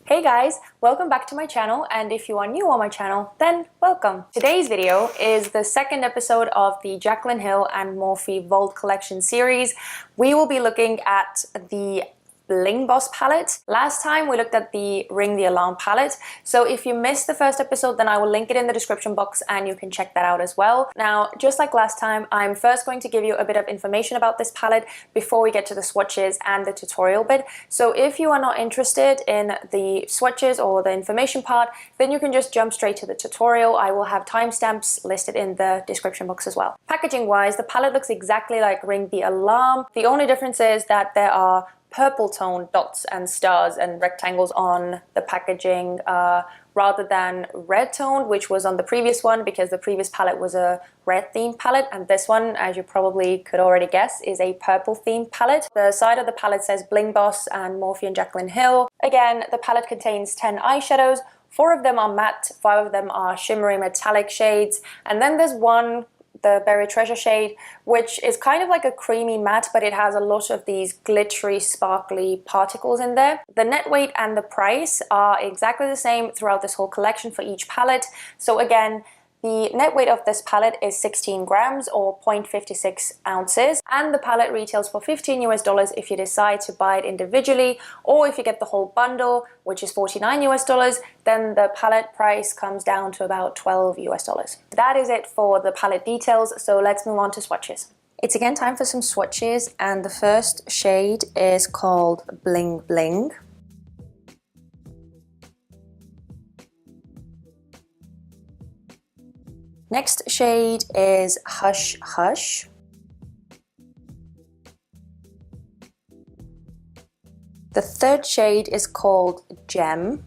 Hey guys, welcome back to my channel, and if you are new on my channel, then welcome. Today's video is the second episode of the Jaclyn Hill and Morphe Vault Collection series. We will be looking at the Bling Boss palette. Last time we looked at the Ring the Alarm palette, so if you missed the first episode, then I will link it in the description box and you can check that out as well. Now, just like last time, I'm first going to give you a bit of information about this palette before we get to the swatches and the tutorial bit. So if you are not interested in the swatches or the information part, then you can just jump straight to the tutorial. I will have timestamps listed in the description box as well. Packaging wise, the palette looks exactly like Ring the Alarm. The only difference is that there are purple tone dots and stars and rectangles on the packaging rather than red tone, which was on the previous one, because the previous palette was a red themed palette, and this one, as you probably could already guess, is a purple themed palette. The side of the palette says Bling Boss and Morphe and Jaclyn Hill. Again, the palette contains 10 eyeshadows. 4 of them are matte, 5 of them are shimmery metallic shades, and then there's one, the Berry Treasure shade, which is kind of like a creamy matte, but it has a lot of these glittery, sparkly particles in there. The net weight and the price are exactly the same throughout this whole collection for each palette. So again, the net weight of this palette is 16 grams or 0.56 ounces, and the palette retails for $15 US if you decide to buy it individually, or if you get the whole bundle, which is $49 US, then the palette price comes down to about $12 US. That is it for the palette details, so let's move on to swatches. It's again time for some swatches, and the first shade is called Bling Bling. Next shade is Hush Hush. The third shade is called Gem.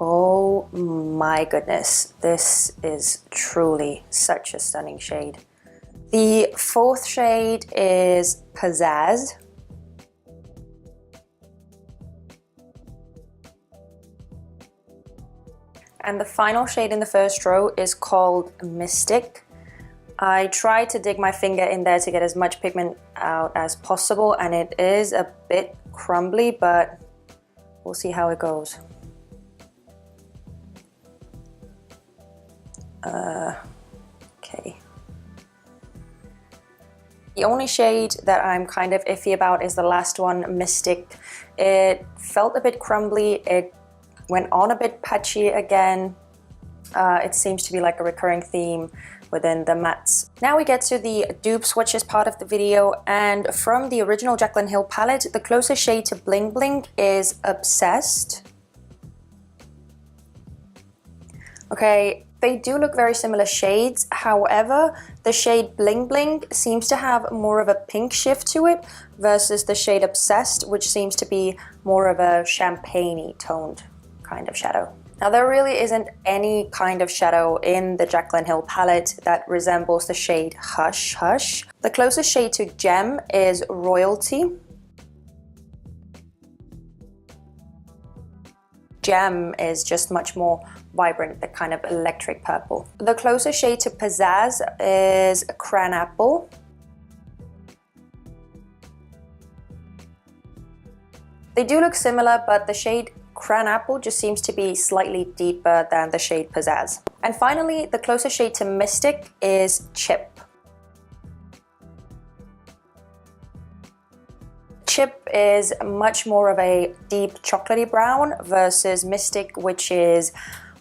Oh my goodness, this is truly such a stunning shade. The fourth shade is Pizzazz. And the final shade in the first row is called Mystic. I tried to dig my finger in there to get as much pigment out as possible, and it is a bit crumbly, but we'll see how it goes. Okay. The only shade that I'm kind of iffy about is the last one, Mystic. It felt a bit crumbly. It went on a bit patchy again. It seems to be like a recurring theme within the mattes. Now we get to the dupe swatches part of the video, and from the original Jaclyn Hill palette, the closest shade to Bling Bling is Obsessed. Okay, they do look very similar shades, however, the shade Bling Bling seems to have more of a pink shift to it versus the shade Obsessed, which seems to be more of a champagne-y toned kind of shadow. Now, there really isn't any kind of shadow in the Jaclyn Hill palette that resembles the shade Hush Hush. The closest shade to Gem is Royalty. Gem is just much more vibrant, the kind of electric purple. The closest shade to Pizzazz is Cran Apple. They do look similar, but the shade Cran Apple just seems to be slightly deeper than the shade Pizzazz. And finally, the closest shade to Mystic is Chip. Chip is much more of a deep chocolatey brown versus Mystic, which is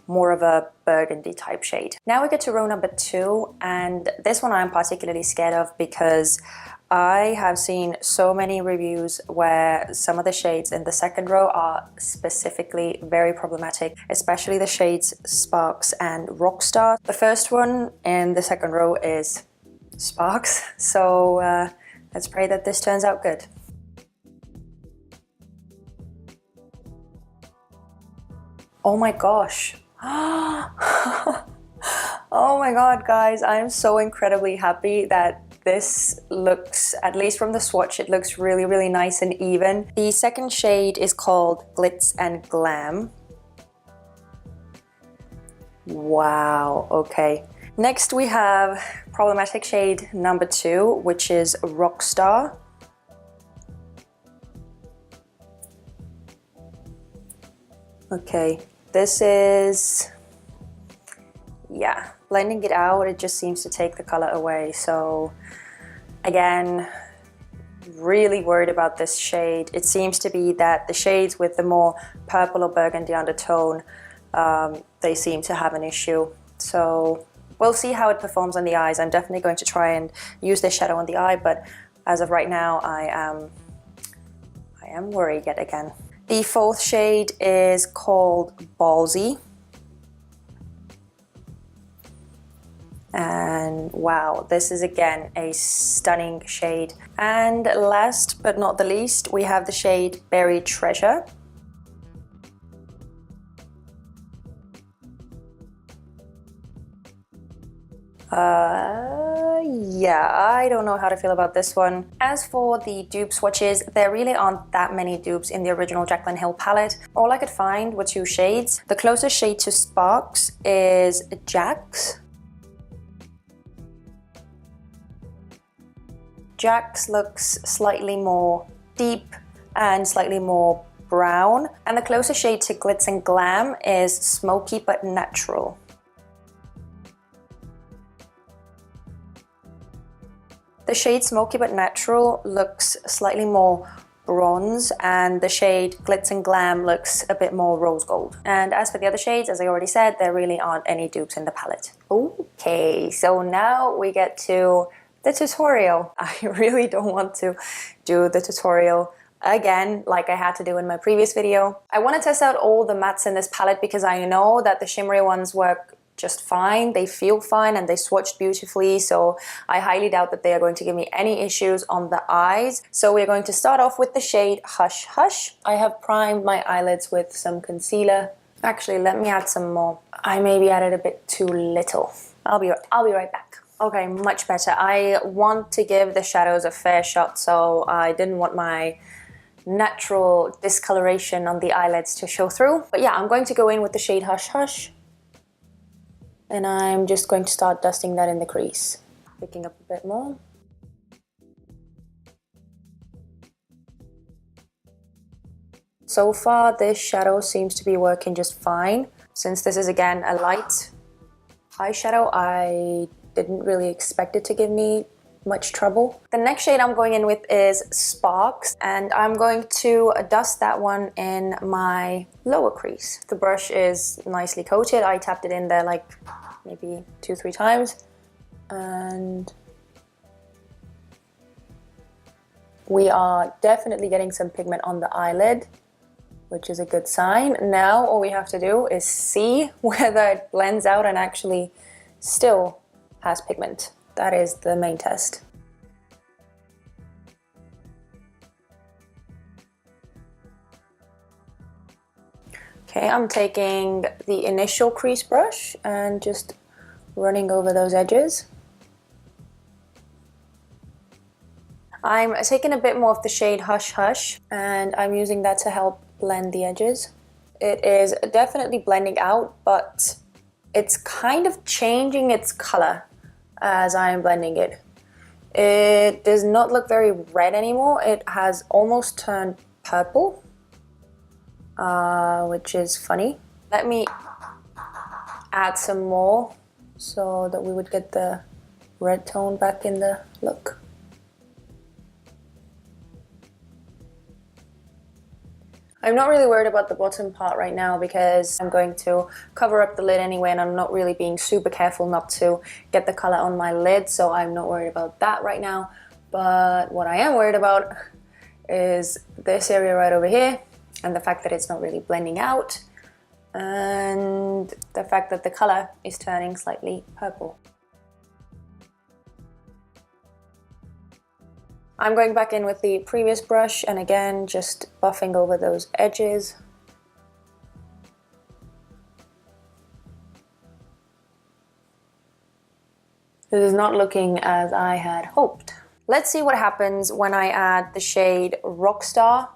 more of a burgundy type shade. Now we get to row number 2, and this one I'm particularly scared of because I have seen so many reviews where some of the shades in the second row are specifically very problematic, especially the shades Sparks and Rockstar. The first one in the second row is Sparks, so let's pray that this turns out good. Oh my gosh. Oh my god, guys, I'm so incredibly happy that this looks, at least from the swatch, it looks really, really nice and even. The second shade is called Glitz and Glam. Wow, okay. Next we have problematic shade number 2, which is Rockstar. Okay, this is, yeah, blending it out, it just seems to take the color away. So again, really worried about this shade. It seems to be that the shades with the more purple or burgundy undertone, they seem to have an issue. So we'll see how it performs on the eyes. I'm definitely going to try and use this shadow on the eye, but as of right now, I am worried yet again. The fourth shade is called Ballsy. And wow, this is again a stunning shade. And last but not the least, we have the shade Buried Treasure. Yeah, I don't know how to feel about this one. As for the dupe swatches, there really aren't that many dupes in the original Jaclyn Hill palette. All I could find were two shades. The closest shade to Sparks is Jax. Jax looks slightly more deep and slightly more brown. And the closest shade to Glitz and Glam is Smoky but Natural. The shade Smoky but Natural looks slightly more bronze, and the shade Glitz and Glam looks a bit more rose gold. And as for the other shades, as I already said, there really aren't any dupes in the palette. Okay, so now we get to the tutorial. I really don't want to do the tutorial again like I had to do in my previous video. I want to test out all the mattes in this palette because I know that the shimmery ones work just fine, they feel fine, and they swatched beautifully, so I highly doubt that they are going to give me any issues on the eyes. So we're going to start off with the shade Hush Hush. I have primed my eyelids with some concealer. Actually, let me add some more. I maybe added a bit too little. I'll be right back. Okay, much better. I want to give the shadows a fair shot, so I didn't want my natural discoloration on the eyelids to show through. But yeah, I'm going to go in with the shade Hush Hush. And I'm just going to start dusting that in the crease. Picking up a bit more. So far, this shadow seems to be working just fine. Since this is again a light eyeshadow, I didn't really expect it to give me much trouble. The next shade I'm going in with is Sparks, and I'm going to dust that one in my lower crease. The brush is nicely coated. I tapped it in there like maybe 2-3 times, and we are definitely getting some pigment on the eyelid, which is a good sign. Now all we have to do is see whether it blends out and actually still has pigment. That is the main test. Okay, I'm taking the initial crease brush and just running over those edges. I'm taking a bit more of the shade Hush Hush, and I'm using that to help blend the edges. It is definitely blending out, but it's kind of changing its color as I'm blending it. It does not look very red anymore. It has almost turned purple, which is funny. Let me add some more so that we would get the red tone back in the look. I'm not really worried about the bottom part right now because I'm going to cover up the lid anyway, and I'm not really being super careful not to get the color on my lid, so I'm not worried about that right now. But what I am worried about is this area right over here, and the fact that it's not really blending out, and the fact that the color is turning slightly purple. I'm going back in with the previous brush and again just buffing over those edges. This is not looking as I had hoped. Let's see what happens when I add the shade Rockstar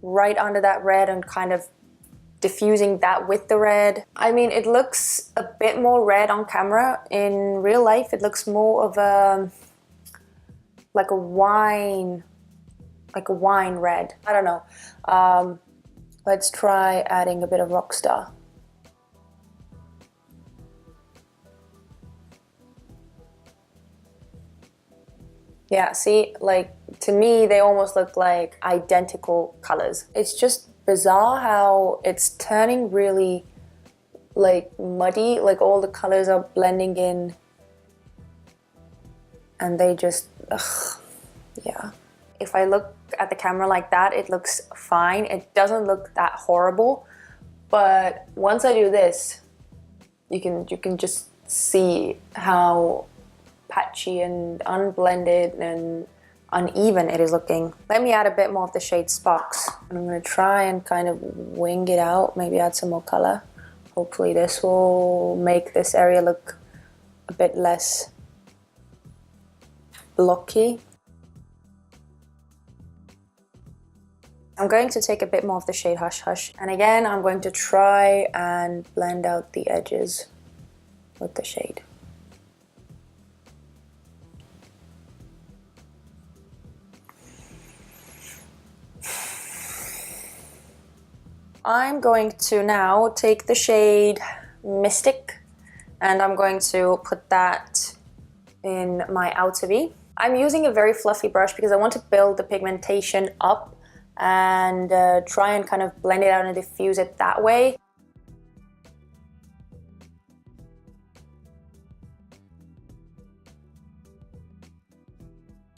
right under that red and kind of diffusing that with the red. I mean, it looks a bit more red on camera. In real life, it looks more of a like a wine red. I don't know. Let's try adding a bit of Rockstar. Yeah, see, like, to me, they almost look like identical colors. It's just bizarre how it's turning really, like, muddy, like all the colors are blending in and they just, ugh, yeah. If I look at the camera like that, it looks fine. It doesn't look that horrible, but once I do this, you can just see how patchy and unblended and uneven it is looking. Let me add a bit more of the shade Sparks. And I'm going to try and kind of wing it out, maybe add some more color. Hopefully this will make this area look a bit less blocky. I'm going to take a bit more of the shade Hush Hush, and again I'm going to try and blend out the edges with the shade. I'm going to now take the shade Mystic and I'm going to put that in my outer V. I'm using a very fluffy brush because I want to build the pigmentation up and try and kind of blend it out and diffuse it that way.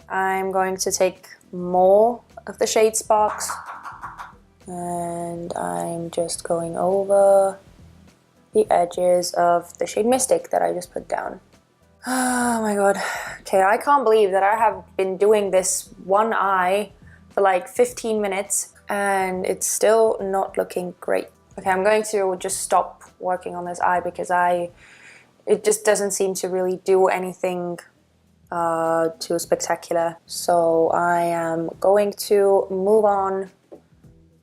I'm going to take more of the shade Sparks and I'm just going over the edges of the shade Mystic that I just put down. Oh my god. Okay, I can't believe that I have been doing this one eye for like 15 minutes and it's still not looking great. Okay, I'm going to just stop working on this eye because it just doesn't seem to really do anything too spectacular. So I am going to move on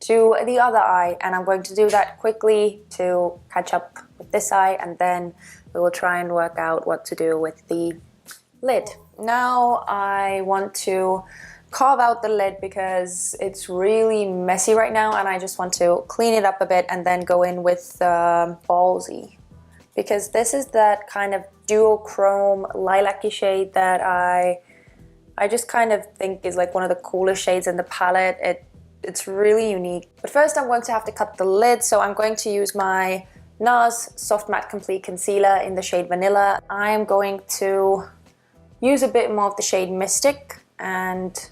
to the other eye and I'm going to do that quickly to catch up with this eye, and then we will try and work out what to do with the lid. Now I want to carve out the lid because it's really messy right now and I just want to clean it up a bit and then go in with Ballsy, because this is that kind of duochrome lilac-y shade that I just kind of think is like one of the coolest shades in the palette. It's really unique. But first I'm going to have to cut the lid, so I'm going to use my NARS Soft Matte Complete Concealer in the shade Vanilla. I'm going to use a bit more of the shade Mystic and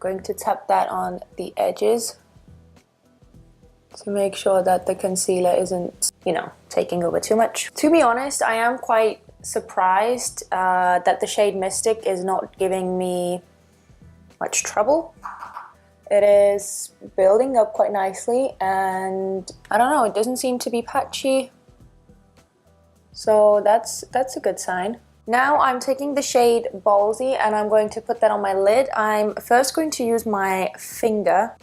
going to tap that on the edges to make sure that the concealer isn't, you know, taking over too much. To be honest, I am quite surprised that the shade Mystic is not giving me much trouble. It is building up quite nicely and I don't know, it doesn't seem to be patchy. So that's a good sign. Now I'm taking the shade Ballsy and I'm going to put that on my lid. I'm first going to use my finger.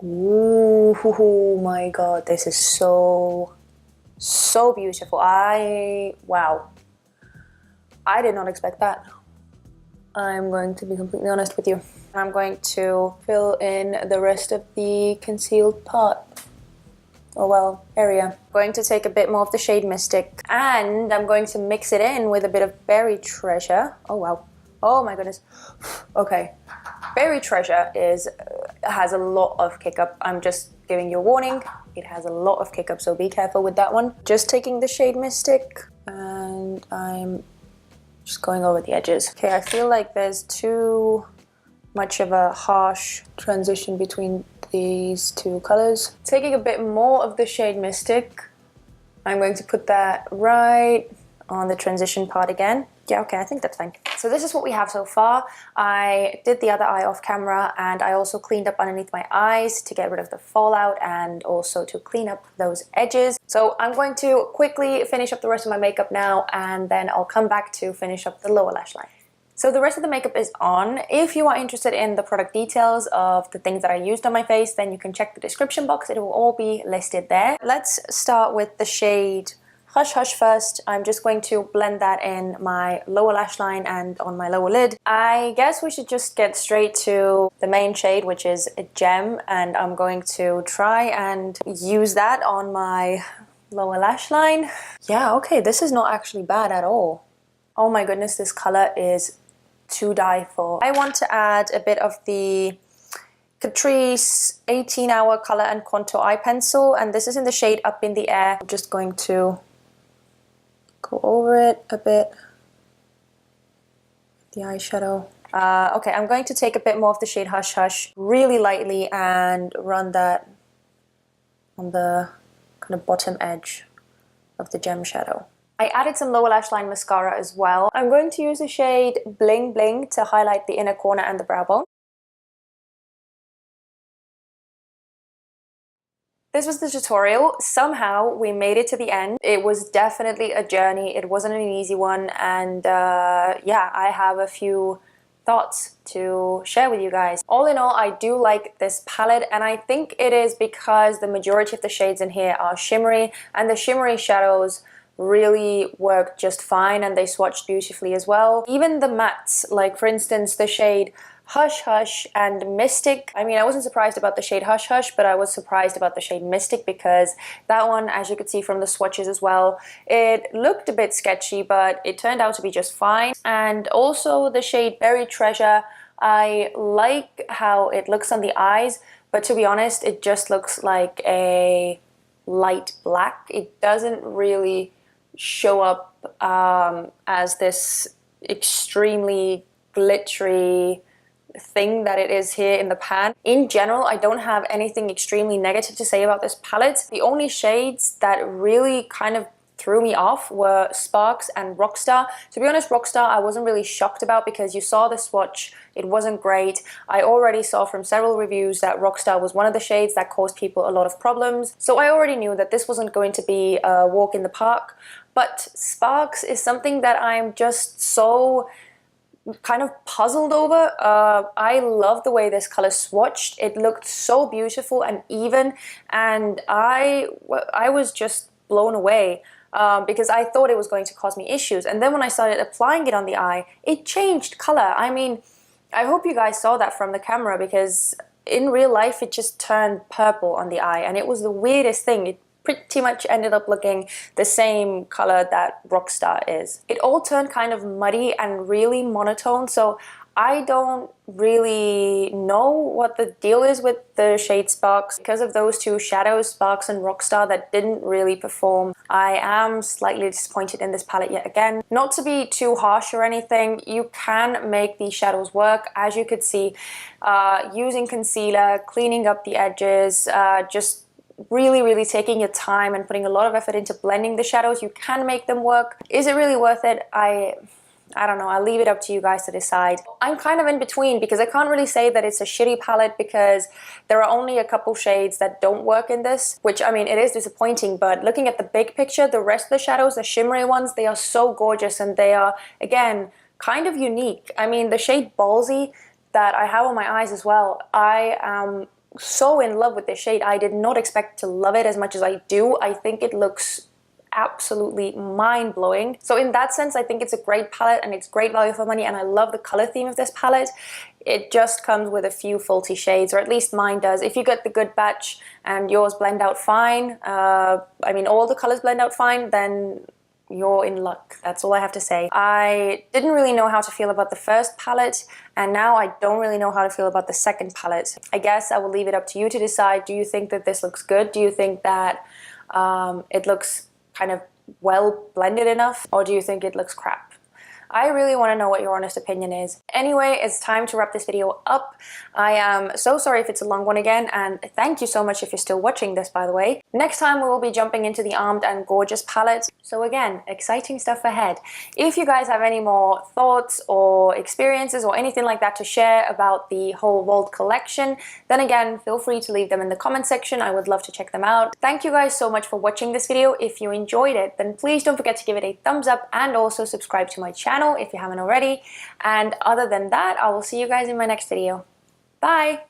Ooh, oh my god, this is so beautiful. Wow. I did not expect that. I'm going to be completely honest with you. I'm going to fill in the rest of the concealed part, area. I'm going to take a bit more of the shade Mystic and I'm going to mix it in with a bit of Berry Treasure. Oh wow, oh my goodness. Okay, Berry Treasure has a lot of kick up. I'm just giving you a warning, it has a lot of kick up, so be careful with that one. Just taking the shade Mystic and I'm just going over the edges. Okay, I feel like there's too much of a harsh transition between these two colors. Taking a bit more of the shade Mystic, I'm going to put that right on the transition part again. Yeah, okay, I think that's fine. So this is what we have so far. I did the other eye off camera and I also cleaned up underneath my eyes to get rid of the fallout and also to clean up those edges. So I'm going to quickly finish up the rest of my makeup now and then I'll come back to finish up the lower lash line. So the rest of the makeup is on. If you are interested in the product details of the things that I used on my face, then you can check the description box. It will all be listed there. Let's start with the shade Hush Hush first. I'm just going to blend that in my lower lash line and on my lower lid. I guess we should just get straight to the main shade, which is a Gem, and I'm going to try and use that on my lower lash line. Yeah, okay, this is not actually bad at all. Oh my goodness, this color is to die for. I want to add a bit of the Catrice 18-Hour Color and Contour Eye Pencil, and this is in the shade Up in the Air. I'm just going to go over it a bit, the eyeshadow. Okay, I'm going to take a bit more of the shade Hush Hush really lightly and run that on the kind of bottom edge of the Gem shadow. I added some lower lash line mascara as well. I'm going to use the shade Bling Bling to highlight the inner corner and the brow bone. This was the tutorial. Somehow we made it to the end. It was definitely a journey. It wasn't an easy one, and yeah, I have a few thoughts to share with you guys. All in all, I do like this palette, and I think it is because the majority of the shades in here are shimmery, and the shimmery shadows really work just fine, and they swatched beautifully as well. Even the mattes, like for instance the shade Hush Hush and Mystic. I mean, I wasn't surprised about the shade Hush Hush, but I was surprised about the shade Mystic because that one, as you could see from the swatches as well, it looked a bit sketchy, but it turned out to be just fine. And also the shade Buried Treasure, I like how it looks on the eyes, but to be honest, it just looks like a light black. It doesn't really show up as this extremely glittery thing that it is here in the pan. In general, I don't have anything extremely negative to say about this palette. The only shades that really kind of threw me off were Sparks and Rockstar. To be honest, Rockstar I wasn't really shocked about because you saw the swatch, it wasn't great. I already saw from several reviews that Rockstar was one of the shades that caused people a lot of problems. So I already knew that this wasn't going to be a walk in the park. But Sparks is something that I'm just so kind of puzzled over. I love the way this color swatched. It looked so beautiful and even, and I was just blown away because I thought it was going to cause me issues. And then when I started applying it on the eye, it changed color. I mean, I hope you guys saw that from the camera because in real life it just turned purple on the eye, and it was the weirdest thing. It pretty much ended up looking the same color that Rockstar is. It all turned kind of muddy and really monotone, so I don't really know what the deal is with the shade Sparks. Because of those two shadows, Sparks and Rockstar, that didn't really perform. I am slightly disappointed in this palette yet again. Not to be too harsh or anything, you can make these shadows work. As you could see, using concealer, cleaning up the edges, just really taking your time and putting a lot of effort into blending the shadows, you can make them work. Is it really worth it? I don't know, I'll leave it up to you guys to decide. I'm kind of in between because I can't really say that it's a shitty palette because there are only a couple shades that don't work in this, which I mean, it is disappointing, but looking at the big picture, the rest of the shadows, the shimmery ones, they are so gorgeous and they are, again, kind of unique. I mean, the shade Ballsy that I have on my eyes as well, I am so in love with this shade. I did not expect to love it as much as I do. I think it looks absolutely mind-blowing. So in that sense, I think it's a great palette and it's great value for money, and I love the color theme of this palette. It just comes with a few faulty shades, or at least mine does. If you get the good batch and yours blend out fine, I mean all the colors blend out fine, then you're in luck. That's all I have to say. I didn't really know how to feel about the first palette, and now I don't really know how to feel about the second palette. I guess I will leave it up to you to decide. Do you think that this looks good? Do you think that it looks kind of well blended enough, or do you think it looks crap? I really want to know what your honest opinion is. Anyway, it's time to wrap this video up. I am so sorry if it's a long one again, and thank you so much if you're still watching this, by the way. Next time we will be jumping into the Armed and Gorgeous palette. So again, exciting stuff ahead. If you guys have any more thoughts or experiences or anything like that to share about the whole Vault collection, then again, feel free to leave them in the comment section. I would love to check them out. Thank you guys so much for watching this video. If you enjoyed it, then please don't forget to give it a thumbs up and also subscribe to my channel if you haven't already. And other than that, I will see you guys in my next video. Bye!